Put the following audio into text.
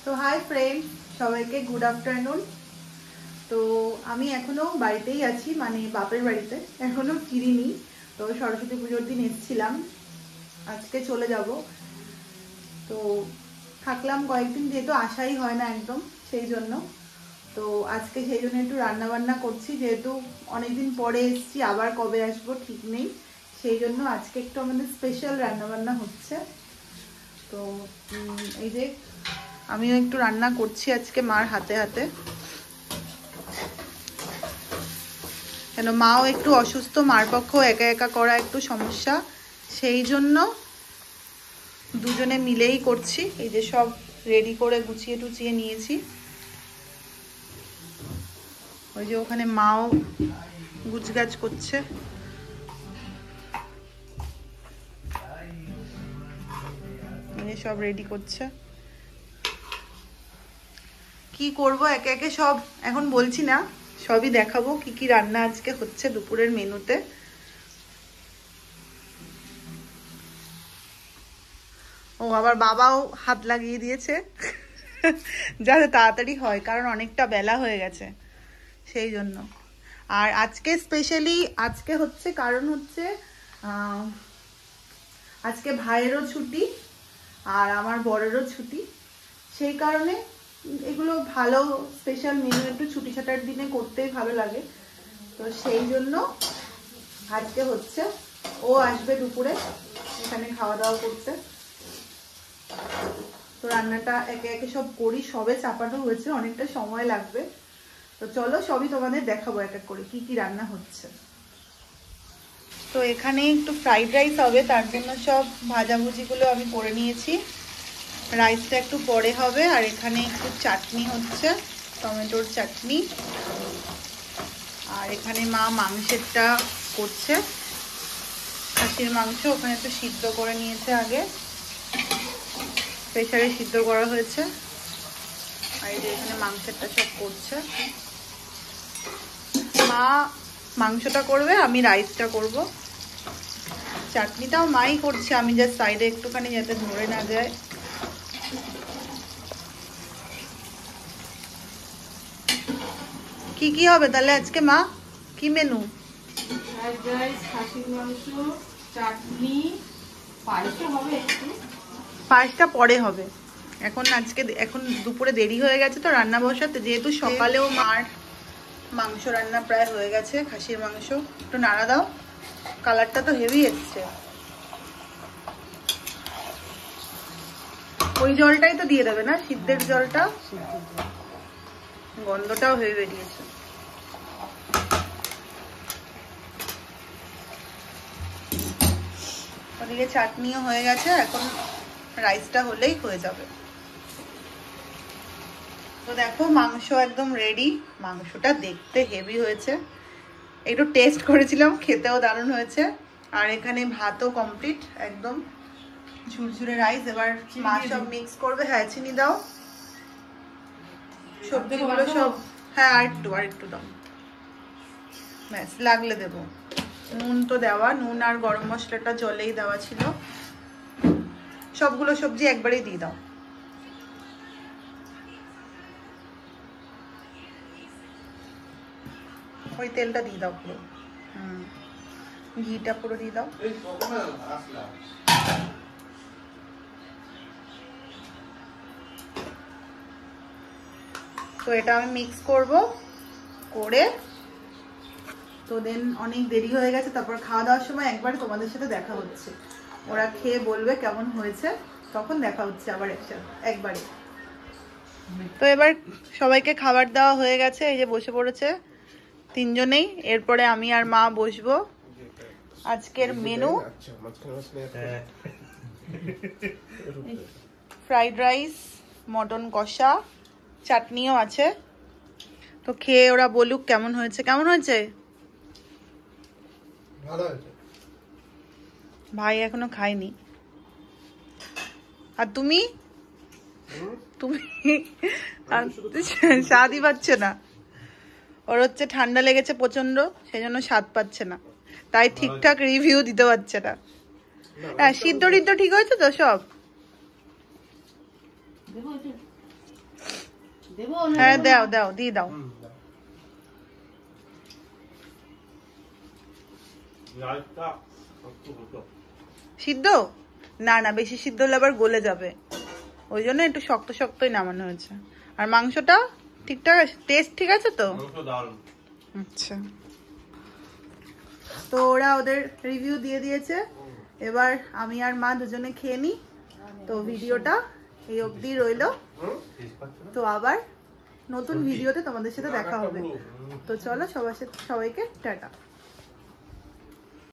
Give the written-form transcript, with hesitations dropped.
তো hi friend, সবাইকে good afternoon. তো আমি এখনো বাড়িতেই আছি, মানে বাপের বাড়িতে, এখনো ফিরিনি। তো সরস্বতী পুজোর দিন এসেছিলাম, আজকে চলে যাব। তো থাকলাম কয়েকদিন, যেহেতু আসাই হয় না একদম, সেই জন্য। তো আজকে সেই জন্য একটু রান্না বান্না করছি, যেহেতু অনেকদিন পরে এসেছি, আবার কবে আসবো ঠিক নেই। সেই জন্য আজকে একটু আমাদের স্পেশাল রান্না বান্না হচ্ছে। তো এই যে আমিও একটু রান্না করছি আজকে মার হাতে হাতে, কেন মাও একটু অসুস্থ, মার পক্ষেও একা একা করা একটু সমস্যা, সেই জন্য দুজনে মিলেই করছি। এই যে সব রেডি করে গুছিয়ে টুচিয়ে নিয়েছি। ওই যে ওখানে মাও গুছগাছ করছে। সব রেডি করছে, কি করব একে একে সব এখন বলছি না, সবই দেখাবো কি কি রান্না আজকে হচ্ছে দুপুরের মেনুতে। ও আবার বাবাও হাত লাগিয়ে দিয়েছে যাতে তাড়াতাড়ি হয়, কারণ অনেকটা বেলা হয়ে গেছে সেই জন্য। আর আজকে স্পেশালি আজকে হচ্ছে কারণ হচ্ছে আজকে ভাইয়েরও ছুটি আর আমার বরেরও ছুটি, সেই কারণে এগুলো ভালো স্পেশাল মেনু একটু ছুটি ছাটার দিনে করতেই ভালো লাগে। তো সেই জন্য আজকে হচ্ছে, ও আসবে দুপুরে এখানে খাওয়া দাওয়া করতে। তো রান্নাটা একে একে সব করি, সবে চাপানো হয়েছে, অনেকটা সময় লাগবে। তো চলো সবই তোমাদের দেখাবো এক এক করে কি কি রান্না হচ্ছে। তো এখানে একটু ফ্রাইড রাইস হবে, তার জন্য সব ভাজাভুজিগুলো আমি করে নিয়েছি। রাইসটা একটু পরে হবে। আর এখানে একটু চাটনি হচ্ছে, টমেটোর চাটনি। আর এখানে মা মাংসেরটা করছে, খাসির মাংস। ওখানে একটু সিদ্ধ করে নিয়েছে আগে, প্রেসারে সিদ্ধ করা হয়েছে। আর এই যে এখানে মাংসেরটা সব করছে মা। মাংসটা করবে, আমি রাইসটা করব। চাটনিটাও মাই করছে, আমি জাস্ট সাইডে একটুখানি যাতে ধরে না যায়। কি কি হবে তাহলে আজকে মা, কি মেনু? ফ্রাইড রাইস, খাসির মাংস, চাটনি, পায়েসও হবে একটু। পায়েসটা পরে হবে, এখন দুপুরে দেরি হয়ে গেছে তো রান্না বসাতে, যেহেতু সকালেও মার মাংস রান্না প্রায় হয়ে গেছে, খাসির মাংস। একটু নাড়া দাও, কালারটা তো হেভি এসছে। ওই জলটাই তো দিয়ে দেবে না, সিদ্ধের জলটা, গন্ধটাও হেভি বেরিয়েছে। ওদিকে চাটনিও হয়ে গেছে, এখন রাইসটা হলেই হয়ে যাবে। তো দেখো মাংস একদম রেডি, মাংসটা দেখতে হেভি হয়েছে, একটু টেস্ট করেছিলাম, খেতেও দারুণ হয়েছে। আর এখানে ভাতও কমপ্লিট, একদম ঝুরঝুরে রাইস। এবার মা সব মিক্স করবে। হ্যাঁ চিনি দাও, সবজিগুলো সব, হ্যাঁ আর একটু দাও, ব্যাস লাগলে দেবো। নুন তো দেওয়া, নুন আর গরম মশলাটা জলেই দেওয়া ছিল। সবগুলো সবজি একবারেই দিয়ে দাও। ওই তেলটা দিয়ে দাও পুরো, ঘিটা পুরো দিয়ে দাও। তো এটা আমি মিক্স করব করে, তো দেন অনেক দেরি হয়ে গেছে, তারপর খাওয়া দাওয়ার সময় একবার তোমাদের সাথে দেখা হচ্ছে, ওরা খেয়ে বলবে কেমন হয়েছে, তখন দেখা হচ্ছে আবার একবারে। তো এবার সবাইকে খাবার দেওয়া হয়ে গেছে, এই যে বসে পড়েছে তিনজনেই। এরপরে আমি আর মা বসবো। আজকের মেনু ফ্রাইড রাইস, মটন কষা, চাটনিও আছে। তো খেয়ে ওরা বলুক কেমন হয়েছে। কেমন হয়েছে? ভাই এখনো খায়নি। আর তুমি স্বাদই পাচ্ছে না, ওর হচ্ছে ঠান্ডা লেগেছে প্রচন্ড, সেই জন্য স্বাদ পাচ্ছে না, তাই ঠিকঠাক রিভিউ দিতে পারছে না। হ্যাঁ সিদ্ধ টিদ্ধ ঠিক হয়েছে তো সব? দেবো? হ্যাঁ দাও দাও, দিয়ে দাও। সিদ্ধ না না, বেশি সিদ্ধ হলে আবার গলে যাবে, ওই জন্য একটু শক্ত শক্তই নামানো হয়েছে। আর মাংসটা ঠিকঠাক আছে, টেস্ট ঠিক আছে তো? আচ্ছা, তো ওরা ওদের রিভিউ দিয়ে দিয়েছে, এবার আমি আর মা দুজনে খেয়ে নিই। তো ভিডিওটা এই অবধি রইলো, তো আবার নতুন ভিডিওতে তোমাদের সাথে দেখা হবে। তো চলো, সবার সাথে সবাইকে টাটা।